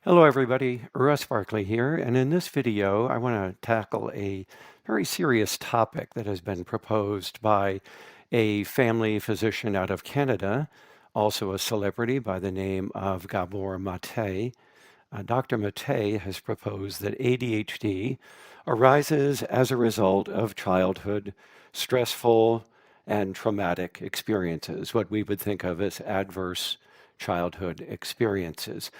Hello everybody, Russ Barkley here, and in this video I want to tackle a very serious topic that has been proposed by a family physician out of Canada, also a celebrity by the name of Gabor Mate. Dr. Mate has proposed that ADHD arises as a result of childhood stressful and traumatic experiences, what we would think of as adverse childhood experiences.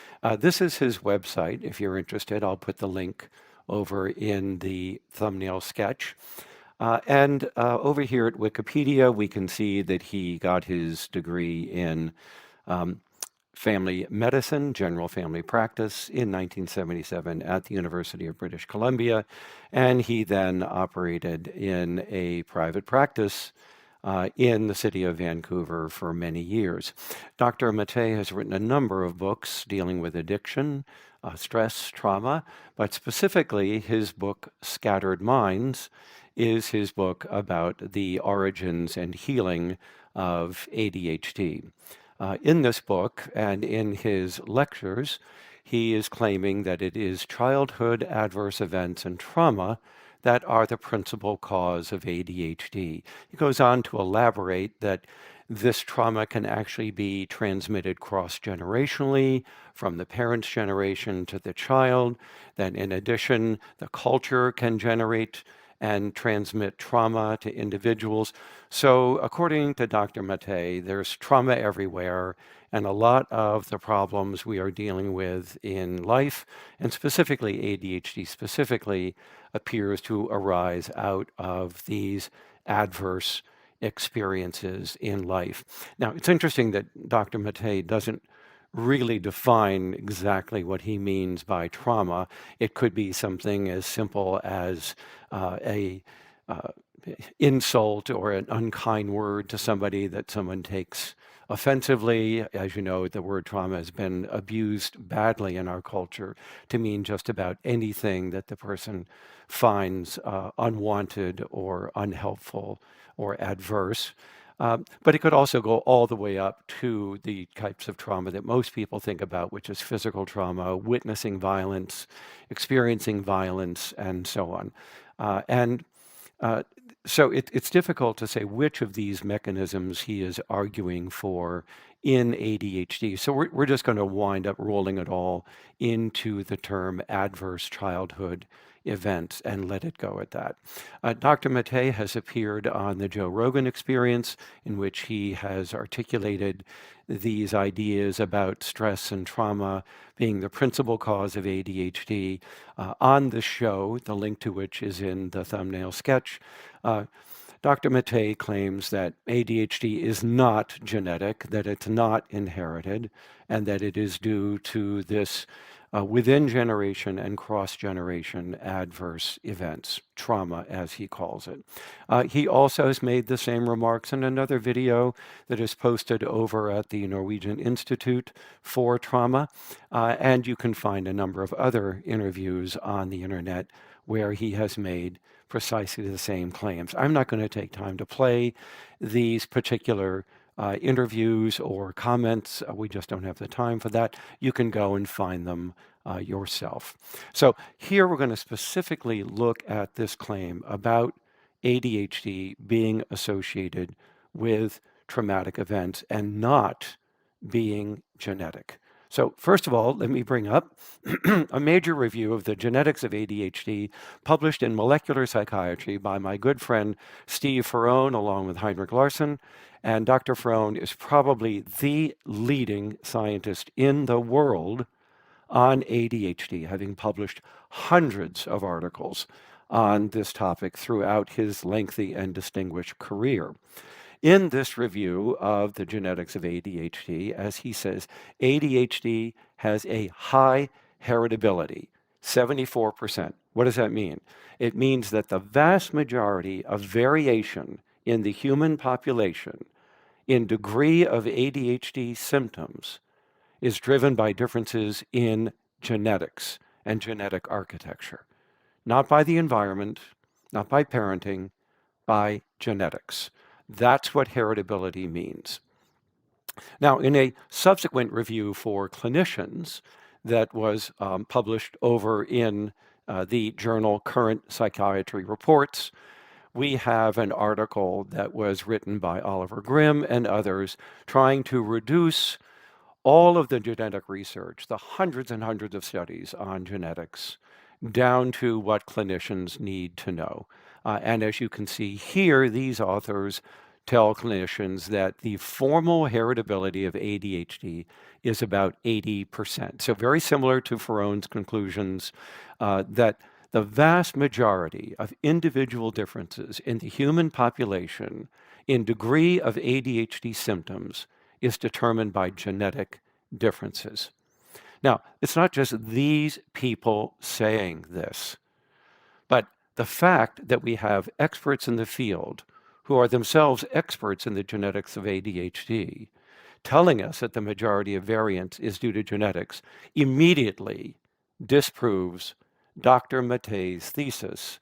This is his website. If you're interested, I'll put the link over in the thumbnail sketch. And over here at Wikipedia, we can see that he got his degree in um, family medicine, general family practice in 1977 at the University of British Columbia. And he then operated in a private practice in the city of Vancouver for many years. Dr. Mate has written a number of books dealing with addiction, stress, trauma, but specifically his book, Scattered Minds, is his book about the origins and healing of ADHD. In this book and in his lectures, he is claiming that it is childhood adverse events and trauma that are the principal cause of ADHD. He goes on to elaborate that this trauma can actually be transmitted cross-generationally from the parent's generation to the child, that in addition, the culture can generate and transmit trauma to individuals. So according to Dr. Mate, there's trauma everywhere, and a lot of the problems we are dealing with in life, and specifically ADHD specifically, appears to arise out of these adverse experiences in life. Now, it's interesting that Dr. Mate doesn't really define exactly what he means by trauma. It could be something as simple as a insult or an unkind word to somebody that someone takes offensively. As you know, the word trauma has been abused badly in our culture to mean just about anything that the person finds unwanted or unhelpful or adverse. But it could also go all the way up to the types of trauma that most people think about, which is physical trauma, witnessing violence, experiencing violence, and so on. And so it's difficult to say which of these mechanisms he is arguing for in ADHD. So we're just going to wind up rolling it all into the term adverse childhood events and let it go at that. Dr. Mate has appeared on the Joe Rogan Experience, in which he has articulated these ideas about stress and trauma being the principal cause of ADHD. On the show, the link to which is in the thumbnail sketch, Dr. Mate claims that ADHD is not genetic, that it's not inherited, and that it is due to this within generation and cross-generation adverse events, trauma as he calls it. He also has made the same remarks in another video that is posted over at the Norwegian Institute for Trauma, and you can find a number of other interviews on the internet where he has made precisely the same claims. I'm not going to take time to play these particular interviews or comments. We just don't have the time for that. You can go and find them yourself. So here we're going to specifically look at this claim about ADHD being associated with traumatic events and not being genetic. So first of all, let me bring up a major review of the genetics of ADHD published in Molecular Psychiatry by my good friend Steve Ferrone, along with Heinrich Larson. And Dr. Ferrone is probably the leading scientist in the world on ADHD, having published hundreds of articles on this topic throughout his lengthy and distinguished career. In this review of the genetics of ADHD, as he says, ADHD has a high heritability, 74%. What does that mean? It means that the vast majority of variation in the human population in degree of ADHD symptoms is driven by differences in genetics and genetic architecture, not by the environment, not by parenting, by genetics. That's what heritability means. Now, in a subsequent review for clinicians, that was published over in the journal Current Psychiatry Reports. We have an article that was written by Oliver Grimm and others trying to reduce all of the genetic research, the hundreds and hundreds of studies on genetics, down to what clinicians need to know. And as you can see here, these authors tell clinicians that the formal heritability of ADHD is about 80%. So very similar to Ferrone's conclusions that the vast majority of individual differences in the human population in degree of ADHD symptoms is determined by genetic differences. Now, it's not just these people saying this, but the fact that we have experts in the field who are themselves experts in the genetics of ADHD telling us that the majority of variance is due to genetics immediately disproves Dr. Mate's thesis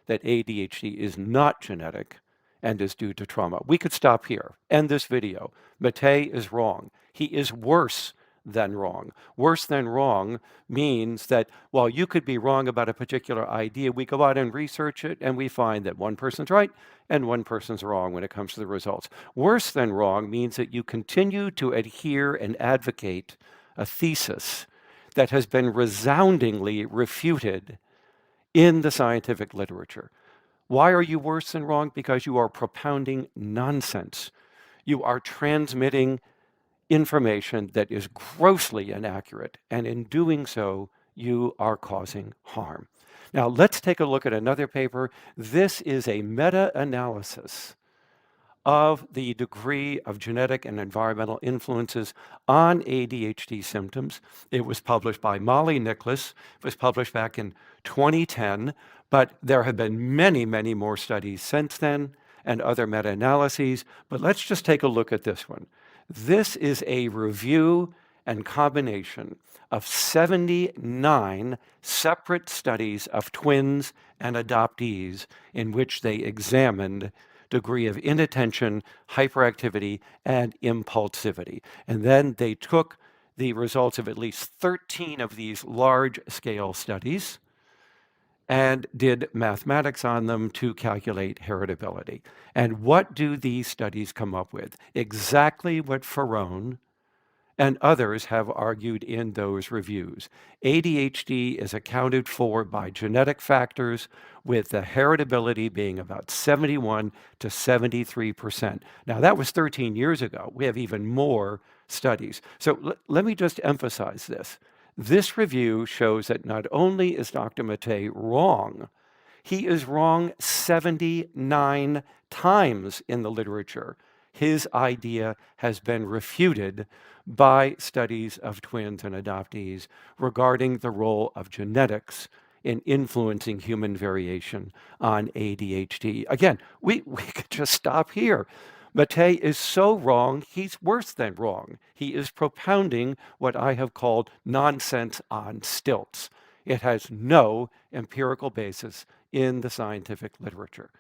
that ADHD is not genetic and is due to trauma. We could stop here, end this video. Mate is wrong. He is worse than wrong. Worse than wrong means that while you could be wrong about a particular idea, we go out and research it and we find that one person's right and one person's wrong when it comes to the results. Worse than wrong means that you continue to adhere and advocate a thesis that has been resoundingly refuted in the scientific literature. Why are you worse than wrong? Because you are propounding nonsense. You are transmitting information that is grossly inaccurate, and in doing so, you are causing harm. Now, let's take a look at another paper. This is a meta-analysis of the degree of genetic and environmental influences on ADHD symptoms. It was published by Molly Nicholas. It was published back in 2010, but there have been many, many more studies since then and other meta-analyses. But let's just take a look at this one. This is a review and combination of 79 separate studies of twins and adoptees in which they examined degree of inattention, hyperactivity, and impulsivity. And then they took the results of at least 13 of these large-scale studies and did mathematics on them to calculate heritability. And what do these studies come up with? Exactly what Ferrone and others have argued in those reviews. ADHD is accounted for by genetic factors, with the heritability being about 71 to 73%. Now, that was 13 years ago. We have even more studies. So let me just emphasize this. This review shows that not only is Dr. Mate wrong, he is wrong 79 times in the literature. His idea has been refuted by studies of twins and adoptees regarding the role of genetics in influencing human variation on ADHD. Again, we could just stop here. Mate is so wrong, he's worse than wrong. He is propounding what I have called nonsense on stilts. It has no empirical basis in the scientific literature.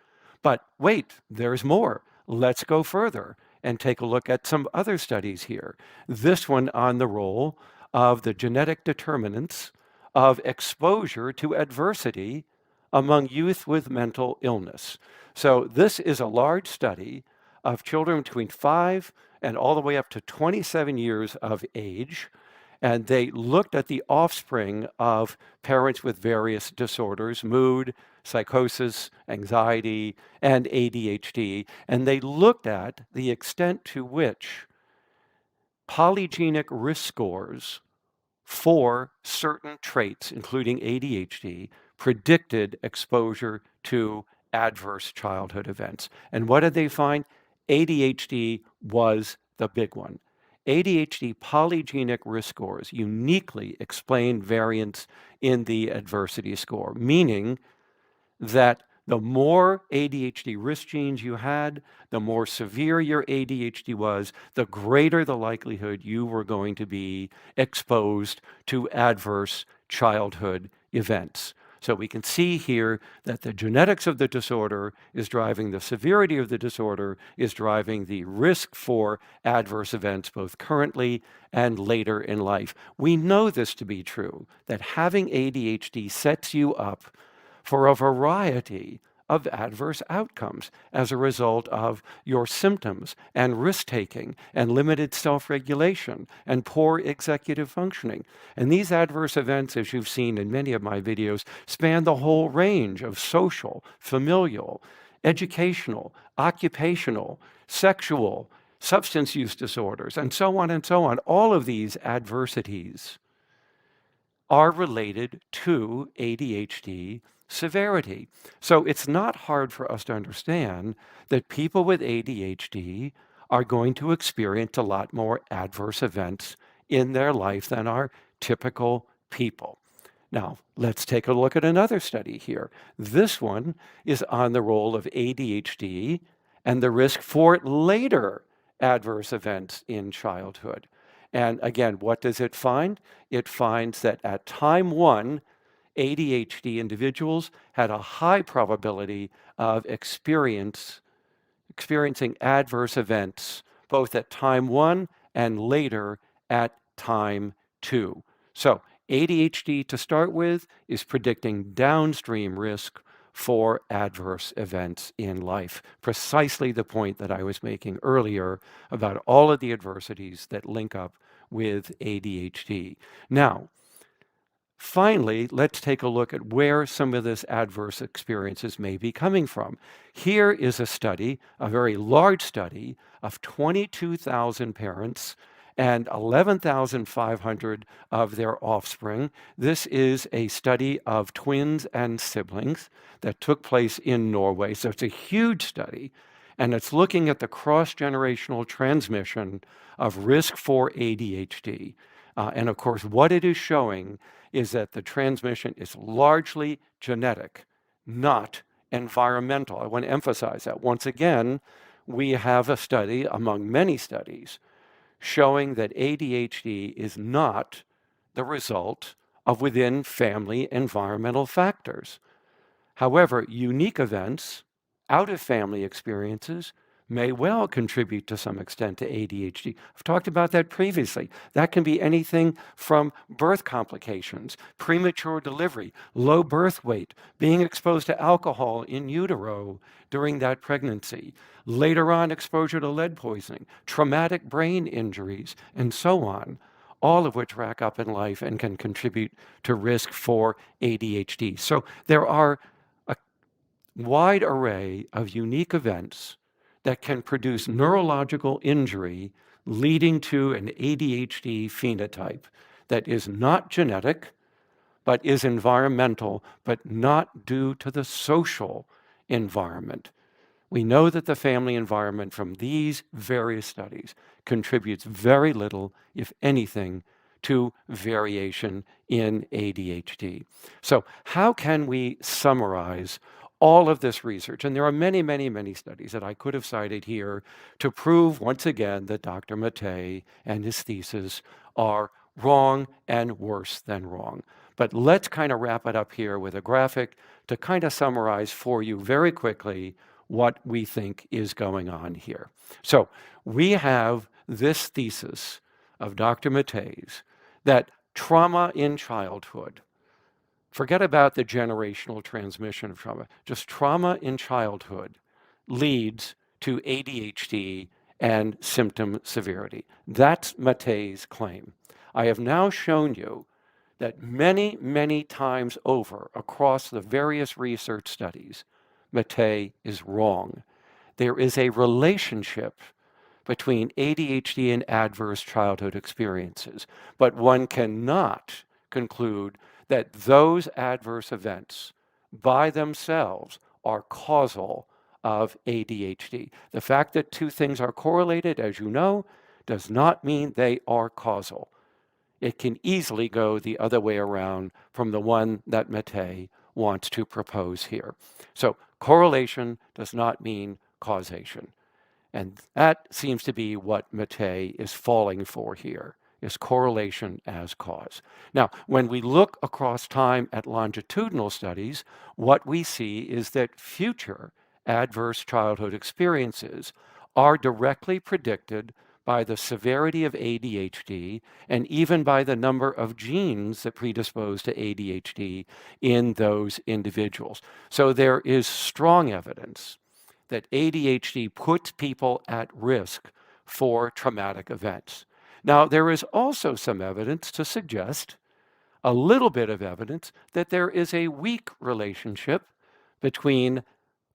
But wait, there's more. Let's go further and take a look at some other studies here. This one on the role of the genetic determinants of exposure to adversity among youth with mental illness. So this is a large study of children between 5 and all the way up to 27 years of age. And they looked at the offspring of parents with various disorders, mood, psychosis, anxiety, and ADHD. And they looked at the extent to which polygenic risk scores for certain traits, including ADHD, predicted exposure to adverse childhood events. And what did they find? ADHD was the big one. ADHD polygenic risk scores uniquely explain variance in the adversity score, meaning that the more ADHD risk genes you had, the more severe your ADHD was, the greater the likelihood you were going to be exposed to adverse childhood events. So we can see here that the genetics of the disorder is driving the severity of the disorder, is driving the risk for adverse events both currently and later in life. We know this to be true, that having ADHD sets you up for a variety of adverse outcomes as a result of your symptoms and risk-taking and limited self-regulation and poor executive functioning. And these adverse events, as you've seen in many of my videos, span the whole range of social, familial, educational, occupational, sexual, substance use disorders, and so on and so on. All of these adversities are related to ADHD severity. So it's not hard for us to understand that people with ADHD are going to experience a lot more adverse events in their life than our typical people. Now, let's take a look at another study here. This one is on the role of ADHD and the risk for later adverse events in childhood. And again, what does it find? It finds that at time one, ADHD individuals had a high probability of experiencing adverse events, both at time one and later at time two. So ADHD to start with is predicting downstream risk for adverse events in life. Precisely the point that I was making earlier about all of the adversities that link up with ADHD. Now, finally, let's take a look at where some of this adverse experiences may be coming from. Here is a study, a very large study of 22,000 parents and 11,500 of their offspring. This is a study of twins and siblings that took place in Norway. So it's a huge study, and it's looking at the cross-generational transmission of risk for ADHD. And of course, what it is showing is that the transmission is largely genetic, not environmental. I want to emphasize that. Once again, we have a study among many studies showing that ADHD is not the result of within family environmental factors. However, unique events, out-of-family experiences, may well contribute to some extent to ADHD. I've talked about that previously. That can be anything from birth complications, premature delivery, low birth weight, being exposed to alcohol in utero during that pregnancy, later on exposure to lead poisoning, traumatic brain injuries, and so on, all of which rack up in life and can contribute to risk for ADHD. So there are a wide array of unique events that can produce neurological injury leading to an ADHD phenotype that is not genetic, but is environmental, but not due to the social environment. We know that the family environment from these various studies contributes very little, if anything, to variation in ADHD. So how can we summarize all of this research? And there are many, many, many studies that I could have cited here to prove once again that Dr. Mate and his thesis are wrong and worse than wrong. But let's kind of wrap it up here with a graphic to kind of summarize for you very quickly what we think is going on here. So we have this thesis of Dr. Mate's that trauma in childhood, forget about the generational transmission of trauma, just trauma in childhood leads to ADHD and symptom severity. That's Mate's claim. I have now shown you that many, many times over across the various research studies, Mate is wrong. There is a relationship between ADHD and adverse childhood experiences, but one cannot conclude that those adverse events by themselves are causal of ADHD. The fact that two things are correlated, as you know, does not mean they are causal. It can easily go the other way around from the one that Mate wants to propose here. So correlation does not mean causation. And that seems to be what Mate is falling for here. is correlation as cause. Now, when we look across time at longitudinal studies, what we see is that future adverse childhood experiences are directly predicted by the severity of ADHD and even by the number of genes that predispose to ADHD in those individuals. So there is strong evidence that ADHD puts people at risk for traumatic events. Now, there is also some evidence to suggest, a little bit of evidence, that there is a weak relationship between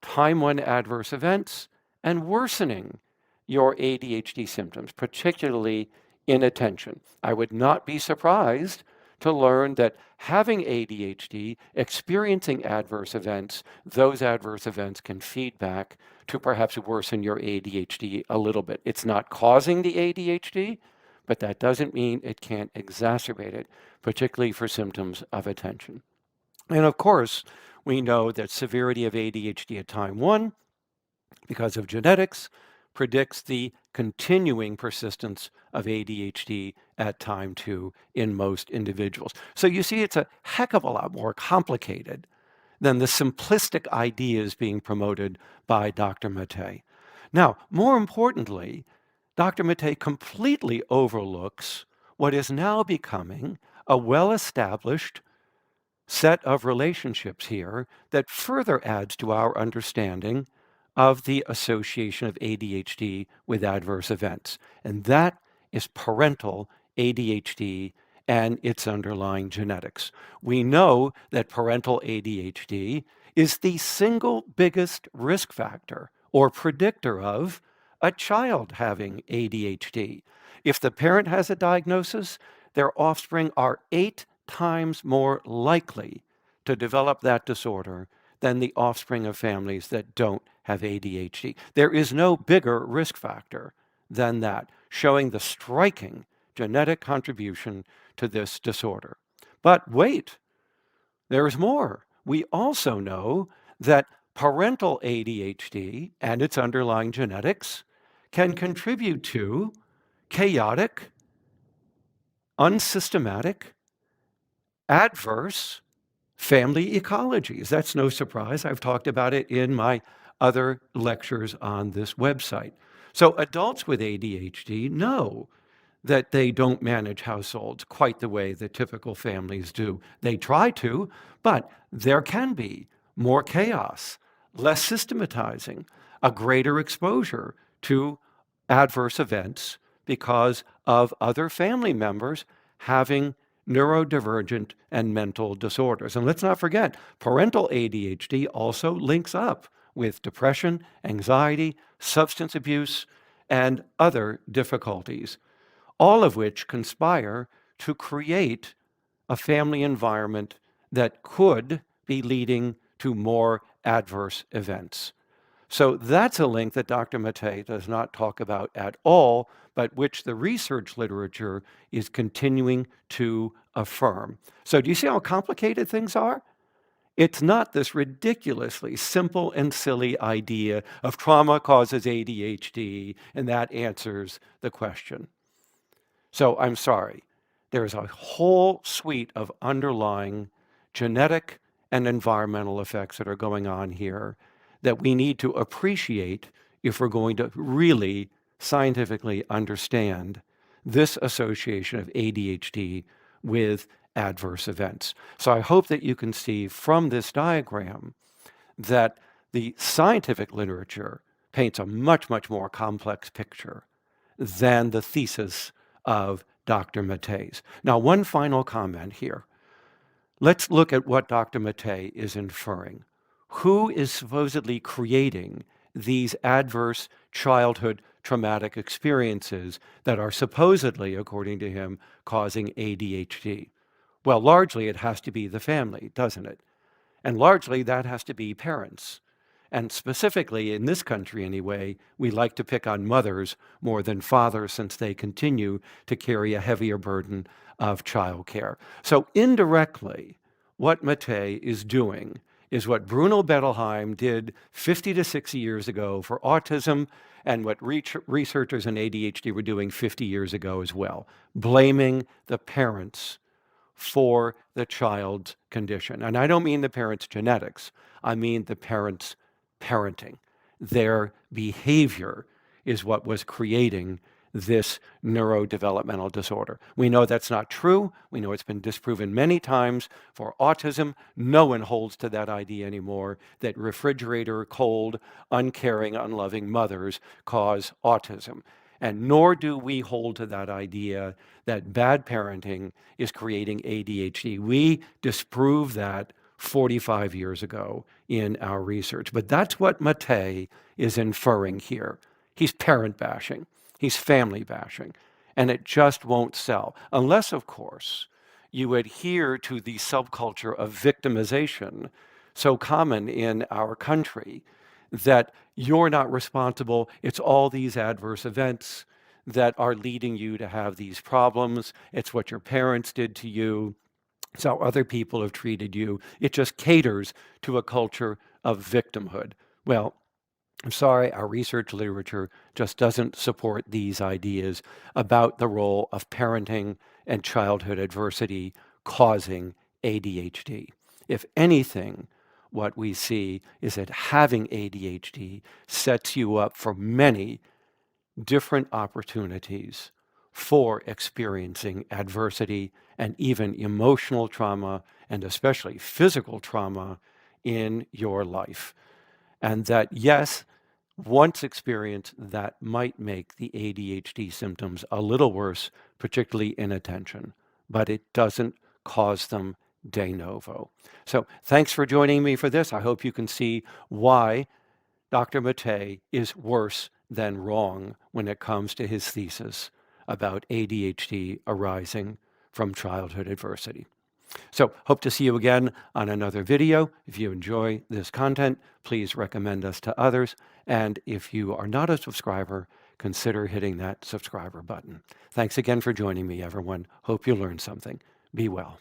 time 1 adverse events and worsening your ADHD symptoms, particularly inattention. I would not be surprised to learn that having ADHD, experiencing adverse events, those adverse events can feed back to perhaps worsen your ADHD a little bit. It's not causing the ADHD, but that doesn't mean it can't exacerbate it, particularly for symptoms of attention. And of course, we know that severity of ADHD at time 1, because of genetics, predicts the continuing persistence of ADHD at time 2 in most individuals. So you see, it's a heck of a lot more complicated than the simplistic ideas being promoted by Dr. Mate. Now, more importantly, Dr. Mate completely overlooks what is now becoming a well-established set of relationships here that further adds to our understanding of the association of ADHD with adverse events. And that is parental ADHD and its underlying genetics. We know that parental ADHD is the single biggest risk factor or predictor of a child having ADHD. If the parent has a diagnosis, their offspring are 8 times more likely to develop that disorder than the offspring of families that don't have ADHD. There is no bigger risk factor than that, showing the striking genetic contribution to this disorder. But wait, there's more. We also know that parental ADHD and its underlying genetics can contribute to chaotic, unsystematic, adverse family ecologies. That's no surprise. I've talked about it in my other lectures on this website. So adults with ADHD know that they don't manage households quite the way that typical families do. They try to, but there can be more chaos, less systematizing, a greater exposure to adverse events because of other family members having neurodivergent and mental disorders. And let's not forget, parental ADHD also links up with depression, anxiety, substance abuse, and other difficulties, all of which conspire to create a family environment that could be leading to more adverse events. So that's a link that Dr. Mate does not talk about at all, but which the research literature is continuing to affirm. So do you see how complicated things are? It's not this ridiculously simple and silly idea of trauma causes ADHD, and that answers the question. So I'm sorry. There's a whole suite of underlying genetic and environmental effects that are going on here that we need to appreciate if we're going to really scientifically understand this association of ADHD with adverse events. So I hope that you can see from this diagram that the scientific literature paints a much, much more complex picture than the thesis of Dr. Mate's. Now, one final comment here. Let's look at what Dr. Mate is inferring. Who is supposedly creating these adverse childhood traumatic experiences that are supposedly, according to him, causing ADHD? Well, largely it has to be the family, doesn't it? And largely that has to be parents. And specifically in this country anyway, we like to pick on mothers more than fathers since they continue to carry a heavier burden of childcare. So indirectly, what Mate is doing is what Bruno Bettelheim did 50 to 60 years ago for autism and what researchers in ADHD were doing 50 years ago as well, blaming the parents for the child's condition. And I don't mean the parents' genetics, I mean the parents' parenting. Their behavior is what was creating this neurodevelopmental disorder. We know that's not true. We know it's been disproven many times. For autism, no one holds to that idea anymore that refrigerator cold, uncaring, unloving mothers cause autism. And nor do we hold to that idea that bad parenting is creating ADHD. We disproved that 45 years ago in our research. But that's what Mate is inferring here. He's parent bashing. He's family bashing. And it just won't sell. Unless, of course, you adhere to the subculture of victimization so common in our country that you're not responsible. It's all these adverse events that are leading you to have these problems. It's what your parents did to you. It's how other people have treated you. It just caters to a culture of victimhood. Well, I'm sorry, our research literature just doesn't support these ideas about the role of parenting and childhood adversity causing ADHD. If anything, what we see is that having ADHD sets you up for many different opportunities for experiencing adversity and even emotional trauma, and especially physical trauma in your life. And that, yes, once experienced, that might make the ADHD symptoms a little worse, particularly inattention, but it doesn't cause them de novo. So thanks for joining me for this. I hope you can see why Dr. Mate is worse than wrong when it comes to his thesis about ADHD arising from childhood adversity. So hope to see you again on another video. If you enjoy this content, please recommend us to others. And if you are not a subscriber, consider hitting that subscriber button. Thanks again for joining me, everyone. Hope you learned something. Be well.